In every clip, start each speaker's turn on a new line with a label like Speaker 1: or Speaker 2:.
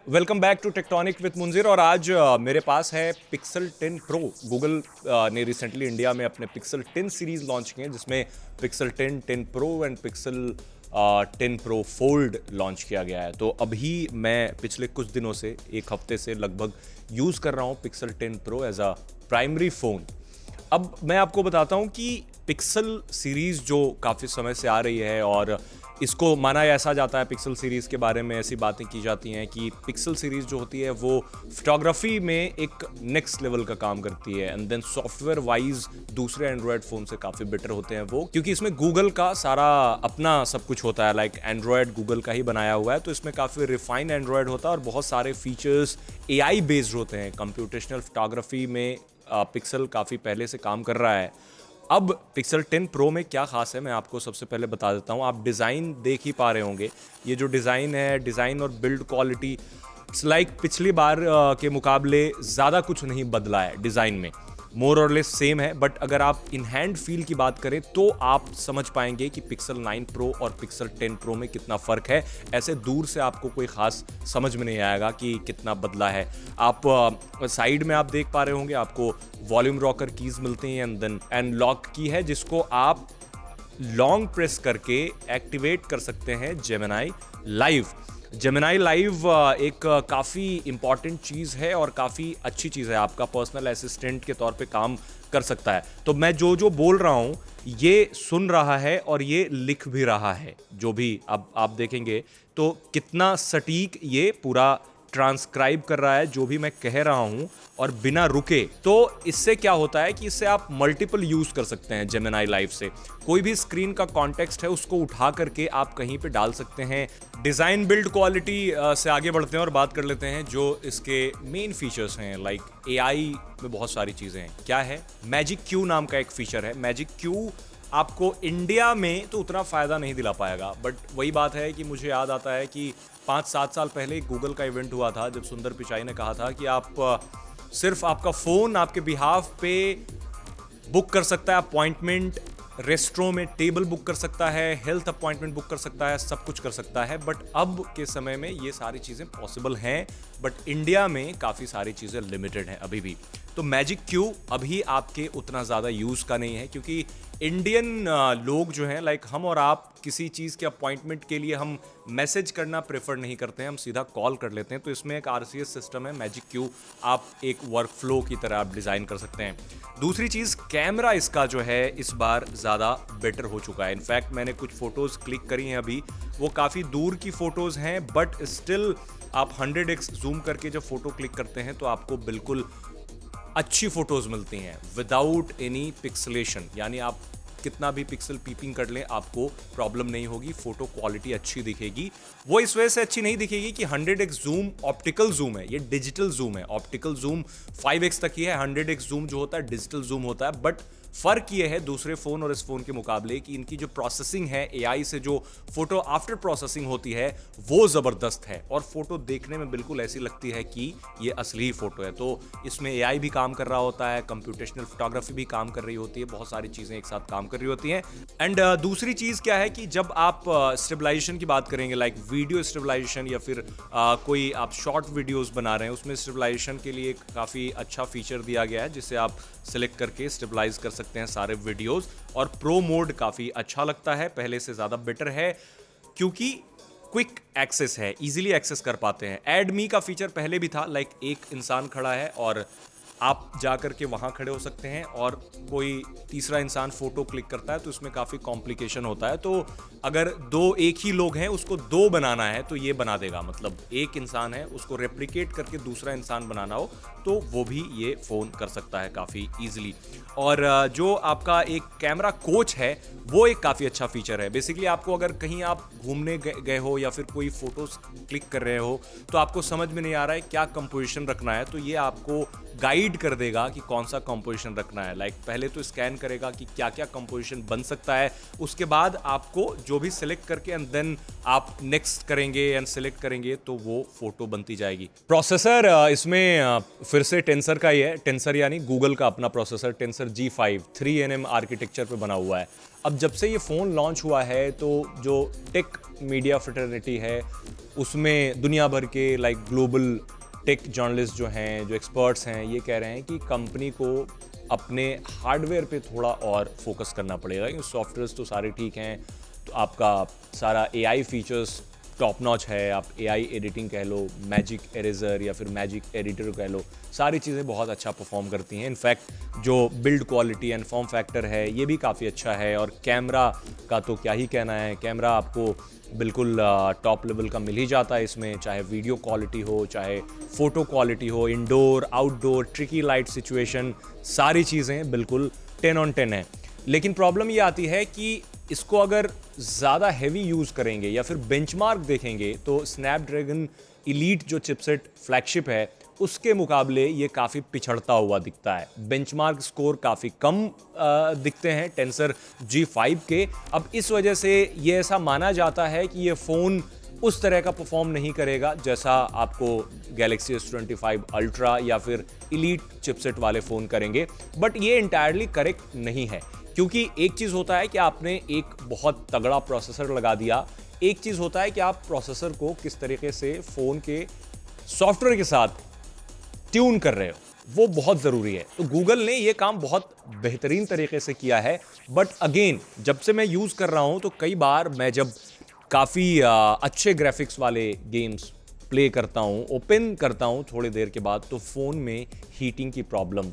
Speaker 1: Welcome back to Tectonic with Munzir. और आज मेरे पास है पिक्सल 10 प्रो। गूगल ने रिसेंटली इंडिया में अपने पिक्सल 10 सीरीज लॉन्च किए हैं, जिसमें Pixel 10, 10 pro and Pixel 10 pro fold launch किया गया है। तो अभी मैं पिछले कुछ दिनों से, एक हफ्ते से लगभग यूज़ कर रहा हूँ Pixel 10 Pro as a primary phone. अब मैं आपको बताता हूँ कि पिक्सल सीरीज़ जो काफ़ी समय से आ रही है, और इसको माना ऐसा जाता है, पिक्सल सीरीज़ के बारे में ऐसी बातें की जाती हैं कि पिक्सल सीरीज़ जो होती है वो फोटोग्राफी में एक नेक्स्ट लेवल का काम करती है, एंड देन सॉफ्टवेयर वाइज दूसरे एंड्रॉयड फ़ोन से काफ़ी बेटर होते हैं वो, क्योंकि इसमें गूगल का सारा अपना सब कुछ होता है। लाइक एंड्रॉयड गूगल का ही बनाया हुआ है, तो इसमें काफ़ी रिफाइंड एंड्रॉयड होता है और बहुत सारे फीचर्स AI बेस्ड होते हैं। कंप्यूटेशनल फोटोग्राफी में पिक्सल काफ़ी पहले से काम कर रहा है। अब पिक्सल 10 प्रो में क्या खास है, मैं आपको सबसे पहले बता देता हूँ। आप डिज़ाइन देख ही पा रहे होंगे, ये जो डिज़ाइन है, डिज़ाइन और बिल्ड क्वालिटी इट्स लाइक पिछली बार के मुकाबले ज़्यादा कुछ नहीं बदला है डिज़ाइन में, मोर और लेस सेम है। बट अगर आप इन हैंड फील की बात करें तो आप समझ पाएंगे कि पिक्सल 9 प्रो और पिक्सल 10 प्रो में कितना फ़र्क है। ऐसे दूर से आपको कोई ख़ास समझ में नहीं आएगा कि कितना बदला है। आप साइड में आप देख पा रहे होंगे, आपको वॉल्यूम रॉकर कीज़ मिलती हैं, एंड लॉक की है जिसको आप लॉन्ग प्रेस करके एक्टिवेट कर सकते हैं जेमिनी लाइव। जेमिनी लाइव एक काफ़ी इम्पॉर्टेंट चीज़ है और काफ़ी अच्छी चीज़ है, आपका पर्सनल असिस्टेंट के तौर पे काम कर सकता है। तो मैं जो जो बोल रहा हूँ ये सुन रहा है और ये लिख भी रहा है, जो भी अब आप देखेंगे तो कितना सटीक ये पूरा ट्रांसक्राइब कर रहा है जो भी मैं कह रहा हूं, और बिना रुके। तो इससे क्या होता है कि इससे आप मल्टीपल यूज कर सकते हैं जेमिनी लाइव से। कोई भी स्क्रीन का कॉन्टेक्स्ट है उसको उठा करके आप कहीं पे डाल सकते हैं। डिज़ाइन बिल्ड क्वालिटी से आगे बढ़ते हैं और बात कर लेते हैं जो इसके मेन फीचर्स हैं। लाइक AI में बहुत सारी चीज़ें हैं। क्या है, मैजिक क्यू नाम का एक फीचर है। मैजिक क्यू आपको इंडिया में तो उतना फ़ायदा नहीं दिला पाएगा, बट वही बात है कि मुझे याद आता है कि 5-7 साल पहले गूगल का इवेंट हुआ था, जब सुंदर पिचाई ने कहा था कि आप सिर्फ आपका फ़ोन आपके बिहाफ पे बुक कर सकता है अपॉइंटमेंट, रेस्टोरों में टेबल बुक कर सकता है, हेल्थ अपॉइंटमेंट बुक कर सकता है, सब कुछ कर सकता है। बट अब के समय में ये सारी चीज़ें पॉसिबल हैं, बट इंडिया में काफ़ी सारी चीज़ें लिमिटेड हैं अभी भी। तो मैजिक क्यू अभी आपके उतना ज़्यादा यूज़ का नहीं है, क्योंकि इंडियन लोग जो हैं, लाइक हम और आप, किसी चीज़ के अपॉइंटमेंट के लिए हम मैसेज करना प्रेफर नहीं करते हैं, हम सीधा कॉल कर लेते हैं। तो इसमें एक RCS सिस्टम है, मैजिक क्यू आप एक वर्क फ्लो की तरह आप डिज़ाइन कर सकते हैं। दूसरी चीज़, कैमरा इसका जो है इस बार ज़्यादा बेटर हो चुका है। इनफैक्ट मैंने कुछ फ़ोटोज़ क्लिक करी हैं अभी, वो काफ़ी दूर की फ़ोटोज़ हैं, बट स्टिल आप 100x जूम करके जब फ़ोटो क्लिक करते हैं तो आपको बिल्कुल अच्छी फ़ोटोज़ मिलती हैं विदाउट एनी पिक्सलेशन। यानी आप कितना भी पिक्सल पीपिंग कर लें आपको प्रॉब्लम नहीं होगी, फ़ोटो क्वालिटी अच्छी दिखेगी। वो इस वजह से अच्छी नहीं दिखेगी कि 100x जूम ऑप्टिकल जूम है, ये डिजिटल जूम है। ऑप्टिकल जूम 5x तक ही है, 100x जूम जो होता है डिजिटल जूम होता है। बट फ़र्क ये है दूसरे फ़ोन और इस फ़ोन के मुकाबले कि इनकी जो प्रोसेसिंग है, AI से जो फ़ोटो आफ्टर प्रोसेसिंग होती है वो ज़बरदस्त है, और फ़ोटो देखने में बिल्कुल ऐसी लगती है कि ये असली फ़ोटो है। तो इसमें AI भी काम कर रहा होता है, कंप्यूटेशनल फोटोग्राफी भी काम कर रही होती है, बहुत सारी चीज़ें एक साथ काम कर रही होती हैं। एंड दूसरी चीज़ क्या है कि जब आप स्टेबलाइजेशन की बात करेंगे, लाइक वीडियो स्टेबलाइजेशन या फिर कोई आप शॉर्ट वीडियोस बना रहे हैं, उसमें स्टेबलाइजेशन के लिए काफ़ी अच्छा फीचर दिया गया है, जिससे आप सिलेक्ट करके स्टेबलाइज कर सकते हैं सारे वीडियोस। और प्रो मोड काफ़ी अच्छा लगता है, पहले से ज़्यादा बेटर है, क्योंकि क्विक एक्सेस है, इजीली एक्सेस कर पाते हैं। ऐड मी का फीचर पहले भी था, लाइक एक इंसान खड़ा है और आप जा कर के वहाँ खड़े हो सकते हैं, और कोई तीसरा इंसान फ़ोटो क्लिक करता है तो उसमें काफ़ी कॉम्प्लिकेशन होता है। तो अगर एक ही लोग हैं, उसको 2 बनाना है तो ये बना देगा। मतलब एक इंसान है, उसको रेप्लिकेट करके दूसरा इंसान बनाना हो तो वो भी ये फ़ोन कर सकता है काफ़ी ईजिली। और जो आपका एक कैमरा कोच है वो एक काफ़ी अच्छा फीचर है। बेसिकली आपको अगर कहीं आप घूमने गए हो या फिर कोई फ़ोटोज़ क्लिक कर रहे हो तो आपको समझ में नहीं आ रहा है क्या कंपोजिशन रखना है, तो ये आपको गाइड गाइड कर देगा कि कौन सा कंपोजिशन रखना है। लाइक पहले तो स्कैन करेगा कि क्या क्या कंपोजिशन बन सकता है, उसके बाद आपको जो भी सिलेक्ट करके एंड देन आप नेक्स्ट करेंगे एंड सिलेक्ट करेंगे तो वो फोटो बनती जाएगी। प्रोसेसर इसमें फिर से टेंसर का ही है, टेंसर यानी गूगल का अपना processor, tensor G5 3nm architecture पे बना हुआ है। अब जब से ये फ़ोन लॉन्च हुआ है तो जो टेक मीडिया फ्रेटर्निटी है उसमें दुनिया भर के लाइक ग्लोबल टेक जर्नलिस्ट जो हैं, जो एक्सपर्ट्स हैं, ये कह रहे हैं कि कंपनी को अपने हार्डवेयर पे थोड़ा और फोकस करना पड़ेगा, क्योंकि सॉफ्टवेयर्स तो सारे ठीक हैं, तो आपका सारा AI फीचर्स टॉप नॉच है, आप AI एडिटिंग कह लो, मैजिक एरेजर या फिर मैजिक एडिटर कह लो, सारी चीज़ें बहुत अच्छा परफॉर्म करती हैं। इनफैक्ट जो build quality and form factor है ये भी काफ़ी अच्छा है, और कैमरा का तो क्या ही कहना है, कैमरा आपको बिल्कुल टॉप लेवल का मिल ही जाता है इसमें, चाहे वीडियो क्वालिटी हो, चाहे फ़ोटो क्वालिटी हो, indoor outdoor tricky light situation, सारी चीज़ें बिल्कुल 10 on 10 है। लेकिन प्रॉब्लम ये आती है कि इसको अगर ज़्यादा हैवी यूज़ करेंगे या फिर बेंचमार्क देखेंगे तो स्नैपड्रैगन एलीट जो चिपसेट फ्लैगशिप है उसके मुकाबले ये काफ़ी पिछड़ता हुआ दिखता है। बेंचमार्क स्कोर काफ़ी कम दिखते हैं टेंसर G5 के। अब इस वजह से ये ऐसा माना जाता है कि ये फ़ोन उस तरह का परफॉर्म नहीं करेगा जैसा आपको Galaxy S25 Ultra या फिर एलीट चिपसेट वाले फ़ोन करेंगे। बट ये इंटायरली करेक्ट नहीं है, क्योंकि एक चीज़ होता है कि आपने एक बहुत तगड़ा प्रोसेसर लगा दिया, एक चीज़ होता है कि आप प्रोसेसर को किस तरीके से फ़ोन के सॉफ्टवेयर के साथ ट्यून कर रहे हो, वो बहुत ज़रूरी है। तो गूगल ने ये काम बहुत बेहतरीन तरीके से किया है। बट अगेन जब से मैं यूज़ कर रहा हूँ तो कई बार मैं जब काफ़ी अच्छे ग्राफिक्स वाले गेम्स प्ले करता हूँ, ओपन करता हूँ थोड़ी देर के बाद, तो फ़ोन में हीटिंग की प्रॉब्लम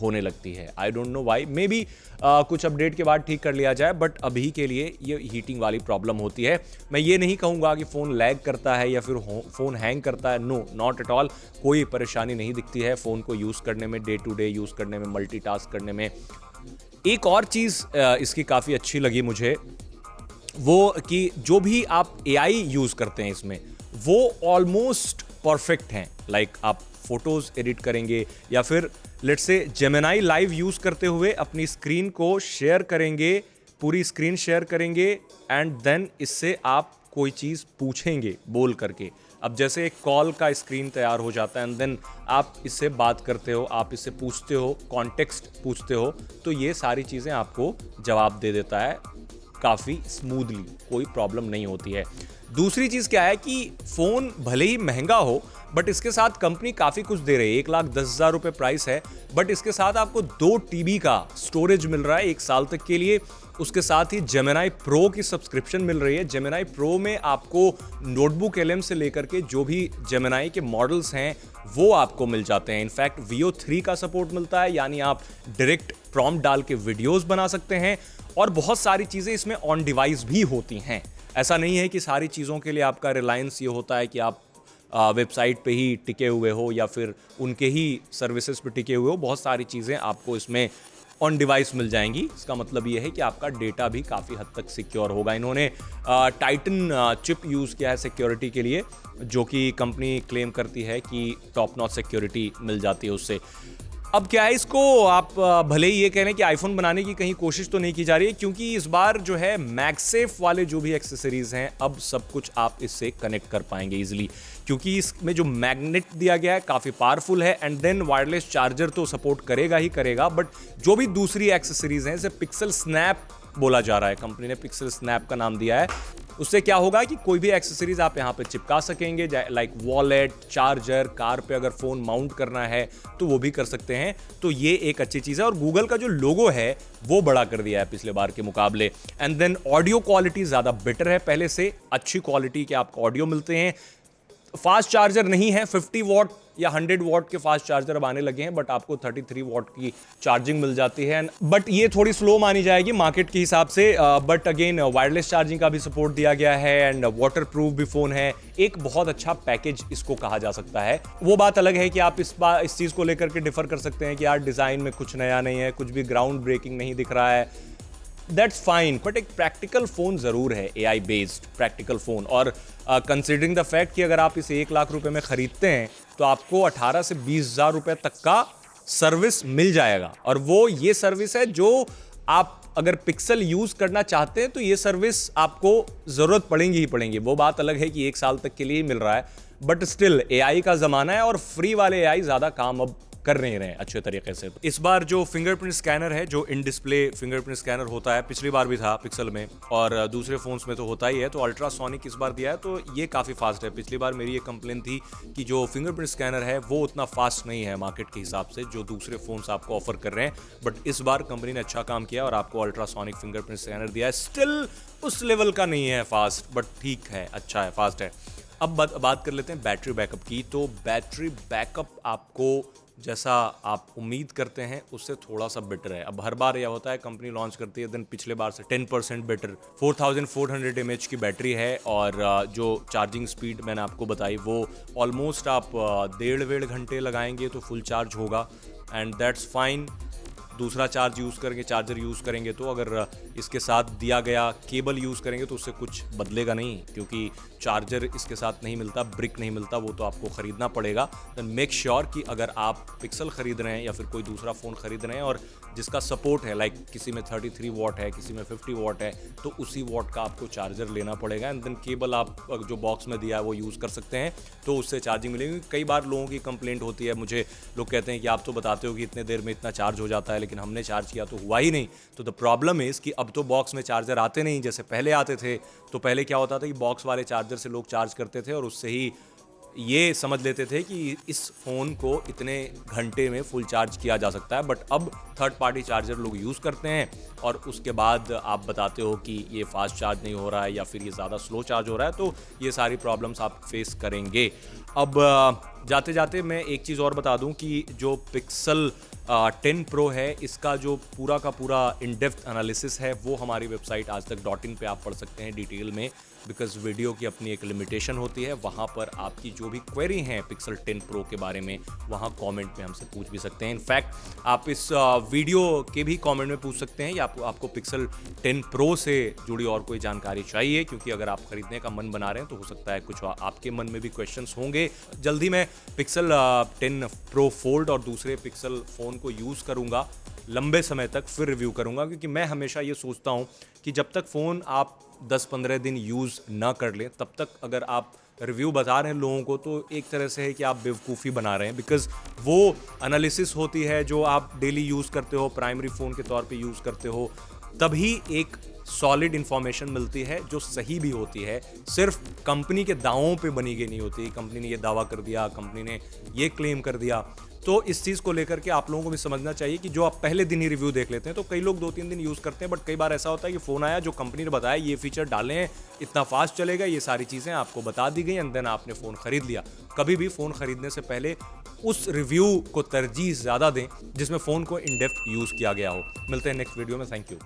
Speaker 1: होने लगती है। I don't know why, may be कुछ अपडेट के बाद ठीक कर लिया जाए, बट अभी के लिए ये हीटिंग वाली प्रॉब्लम होती है। मैं ये नहीं कहूँगा कि फ़ोन लैग करता है या फिर फ़ोन हैंग करता है, नो नॉट एट ऑल, कोई परेशानी नहीं दिखती है फ़ोन को यूज़ करने में, डे टू डे यूज़ करने में, मल्टीटास्क करने में। एक और चीज़ इसकी काफ़ी अच्छी लगी मुझे, वो कि जो भी आप AI यूज़ करते हैं इसमें वो ऑलमोस्ट परफेक्ट हैं। लाइक आप फोटोज़ एडिट करेंगे या फिर let's say Gemini live use करते हुए अपनी स्क्रीन को शेयर करेंगे, पूरी स्क्रीन शेयर करेंगे एंड देन इससे आप कोई चीज़ पूछेंगे बोल करके। अब जैसे एक कॉल का स्क्रीन तैयार हो जाता है एंड देन आप इससे बात करते हो, आप इससे पूछते हो, कॉन्टेक्स्ट पूछते हो, तो ये सारी चीज़ें आपको जवाब दे देता है काफ़ी स्मूथली, कोई प्रॉब्लम नहीं होती है। दूसरी चीज़ क्या है कि फ़ोन भले ही महंगा हो बट इसके साथ कंपनी काफ़ी कुछ दे रही है। 1,10,000 रुपये प्राइस है, बट इसके साथ आपको 2 TB का स्टोरेज मिल रहा है 1 साल तक के लिए। उसके साथ ही जेमिनाई प्रो की सब्सक्रिप्शन मिल रही है। जेमिनाई प्रो में आपको नोटबुक LM से लेकर के जो भी जेमिनाई के मॉडल्स हैं वो आपको मिल जाते हैं। इनफैक्ट VO 3 का सपोर्ट मिलता है, यानी आप डायरेक्ट प्रॉम्प्ट डाल के वीडियोस बना सकते हैं, और बहुत सारी चीज़ें इसमें ऑन डिवाइस भी होती हैं। ऐसा नहीं है कि सारी चीज़ों के लिए आपका रिलायंस ये होता है कि आप वेबसाइट पे ही टिके हुए हो या फिर उनके ही सर्विसेज पे टिके हुए हो। बहुत सारी चीज़ें आपको इसमें ऑन डिवाइस मिल जाएंगी। इसका मतलब ये है कि आपका डेटा भी काफ़ी हद तक सिक्योर होगा। इन्होंने टाइटन चिप यूज़ किया है सिक्योरिटी के लिए, जो कि कंपनी क्लेम करती है कि टॉप नॉच सिक्योरिटी मिल जाती है उससे। अब क्या है, इसको आप भले ही ये कह रहे हैं कि आईफोन बनाने की कहीं कोशिश तो नहीं की जा रही है, क्योंकि इस बार जो है मैगसेफ वाले जो भी एक्सेसरीज हैं अब सब कुछ आप इससे कनेक्ट कर पाएंगे इजीली, क्योंकि इसमें जो मैग्नेट दिया गया है काफ़ी पावरफुल है। एंड देन वायरलेस चार्जर तो सपोर्ट करेगा ही करेगा, बट जो भी दूसरी एक्सेसरीज हैं, जैसे पिक्सल स्नैप बोला जा रहा है, कंपनी ने पिक्सल स्नैप का नाम दिया है, उससे क्या होगा कि कोई भी एक्सेसरीज आप यहाँ पे चिपका सकेंगे, लाइक वॉलेट, चार्जर, कार पे अगर फ़ोन माउंट करना है तो वो भी कर सकते हैं। तो ये एक अच्छी चीज़ है। और गूगल का जो लोगो है वो बड़ा कर दिया है पिछले बार के मुकाबले। एंड देन ऑडियो क्वालिटी ज़्यादा बेटर है, पहले से अच्छी क्वालिटी के आपको ऑडियो मिलते हैं। फास्ट चार्जर नहीं है, 50 वॉट या 100 वॉट के फास्ट चार्जर अब आने लगे हैं, बट आपको 33 वॉट की चार्जिंग मिल जाती है। बट ये थोड़ी स्लो मानी जाएगी मार्केट के हिसाब से। बट अगेन वायरलेस चार्जिंग का भी सपोर्ट दिया गया है एंड वाटर प्रूफ भी फ़ोन है। एक बहुत अच्छा पैकेज इसको कहा जा सकता है। वो बात अलग है कि आप इस चीज़ को लेकर के डिफर कर सकते हैं कि यार डिज़ाइन में कुछ नया नहीं है, कुछ भी ग्राउंड ब्रेकिंग नहीं दिख रहा है, दैट्स फाइन। बट एक प्रैक्टिकल फ़ोन ज़रूर है, AI बेस्ड प्रैक्टिकल फ़ोन। और कंसिडरिंग द फैक्ट कि अगर आप इसे 1 लाख रुपए में ख़रीदते हैं तो आपको 18 से 20 हज़ार रुपये तक का सर्विस मिल जाएगा। और वो ये सर्विस है जो आप अगर पिक्सल यूज करना चाहते हैं तो ये सर्विस आपको जरूरत पड़ेगी ही पड़ेगी। वो बात अलग है कि 1 साल तक के लिए ही मिल रहा है, बट स्टिल एआई का जमाना है और फ्री वाले एआई ज्यादा काम अब कर नहीं रहे हैं अच्छे तरीके से। इस बार जो फिंगरप्रिंट स्कैनर है, जो इन डिस्प्ले फिंगरप्रिंट स्कैनर होता है, पिछली बार भी था पिक्सल में और दूसरे फोन्स में तो होता ही है, तो अल्ट्रासोनिक इस बार दिया है, तो ये काफ़ी फास्ट है। पिछली बार मेरी ये कंप्लेन थी कि जो फिंगरप्रिंट स्कैनर है वो उतना फास्ट नहीं है मार्केट के हिसाब से जो दूसरे फोन्स आपको ऑफर कर रहे हैं, बट इस बार कंपनी ने अच्छा काम किया और आपको अल्ट्रासोनिक फिंगरप्रिंट स्कैनर दिया है। स्टिल उस लेवल का नहीं है फास्ट, बट ठीक है, अच्छा है, फास्ट है। अब बात कर लेते हैं बैटरी बैकअप की। तो बैटरी बैकअप आपको जैसा आप उम्मीद करते हैं उससे थोड़ा सा बेटर है। अब हर बार यह होता है कंपनी लॉन्च करती है देन पिछले बार से 10% बेटर। 4400 mAh की बैटरी है और जो चार्जिंग स्पीड मैंने आपको बताई वो ऑलमोस्ट आप 1.5 घंटे लगाएंगे तो फुल चार्ज होगा एंड दैट्स फाइन। दूसरा चार्जर यूज़ करेंगे तो अगर इसके साथ दिया गया केबल यूज़ करेंगे तो उससे कुछ बदलेगा नहीं, क्योंकि चार्जर इसके साथ नहीं मिलता, ब्रिक नहीं मिलता, वो तो आपको ख़रीदना पड़ेगा। देन मेक श्योर कि अगर आप पिक्सल ख़रीद रहे हैं या फिर कोई दूसरा फ़ोन ख़रीद रहे हैं और जिसका सपोर्ट है, लाइक किसी में 33 वॉट है, किसी में 50 वॉट है, तो उसी वॉट का आपको चार्जर लेना पड़ेगा एंड देन केबल आप जो बॉक्स में दिया है वो यूज़ कर सकते हैं, तो उससे चार्जिंग मिलेगी। कई बार लोगों की कंप्लेंट होती है, मुझे लोग कहते हैं कि आप तो बताते हो कि इतने देर में इतना चार्ज हो जाता है, लेकिन हमने चार्ज किया तो हुआ ही नहीं। तो द प्रॉब्लम इज़ कि अब तो बॉक्स में चार्जर आते नहीं जैसे पहले आते थे। तो पहले क्या होता था कि बॉक्स वाले चार्जर से लोग चार्ज करते थे और उससे ही ये समझ लेते थे कि इस फ़ोन को इतने घंटे में फुल चार्ज किया जा सकता है, बट अब थर्ड पार्टी चार्जर लोग यूज़ करते हैं और उसके बाद आप बताते हो कि ये फास्ट चार्ज नहीं हो रहा है या फिर ये ज़्यादा स्लो चार्ज हो रहा है, तो ये सारी प्रॉब्लम्स आप फेस करेंगे। अब जाते जाते मैं एक चीज़ और बता दूं कि जो पिक्सल 10 प्रो है, इसका जो पूरा का पूरा इन डेप्थ एनालिसिस है वो हमारी वेबसाइट आजतक.in पे आप पढ़ सकते हैं डिटेल में, बिकॉज वीडियो की अपनी एक लिमिटेशन होती है। वहाँ पर आपकी जो भी क्वेरी हैं पिक्सल 10 प्रो के बारे में वहाँ कमेंट में हमसे पूछ भी सकते हैं। इनफैक्ट आप इस वीडियो के भी कमेंट में पूछ सकते हैं या आपको पिक्सल 10 प्रो से जुड़ी और कोई जानकारी चाहिए, क्योंकि अगर आप खरीदने का मन बना रहे हैं तो हो सकता है कुछ आपके मन में भी क्वेश्चंस होंगे। जल्दी मैं पिक्सल 10 प्रो फोल्ड और दूसरे पिक्सल फ़ोन को यूज़ करूँगा लंबे समय तक, फिर रिव्यू करूँगा, क्योंकि मैं हमेशा ये सोचता हूँ कि जब तक फ़ोन आप 10-15 दिन यूज़ ना कर लें तब तक अगर आप रिव्यू बता रहे हैं लोगों को तो एक तरह से है कि आप बेवकूफ़ी बना रहे हैं, बिकॉज वो एनालिसिस होती है जो आप डेली यूज़ करते हो, प्राइमरी फ़ोन के तौर पे यूज़ करते हो, तभी एक सॉलिड इन्फॉर्मेशन मिलती है जो सही भी होती है। सिर्फ कंपनी के दावों पे बनी गई नहीं होती, कंपनी ने ये दावा कर दिया, कंपनी ने ये क्लेम कर दिया। तो इस चीज़ को लेकर के आप लोगों को भी समझना चाहिए कि जो आप पहले दिन ही रिव्यू देख लेते हैं, तो कई लोग 2-3 दिन यूज़ करते हैं, बट कई बार ऐसा होता है कि फ़ोन आया, जो कंपनी ने बताया ये फीचर डाले हैं, इतना फास्ट चलेगा, ये सारी चीज़ें आपको बता दी गई एंड देन आपने फ़ोन ख़रीद लिया। कभी भी फ़ोन ख़रीदने से पहले उस रिव्यू को तरजीह ज़्यादा दें जिसमें फ़ोन को इन डेप्थ यूज़ किया गया हो। मिलते हैं नेक्स्ट वीडियो में। Thank you.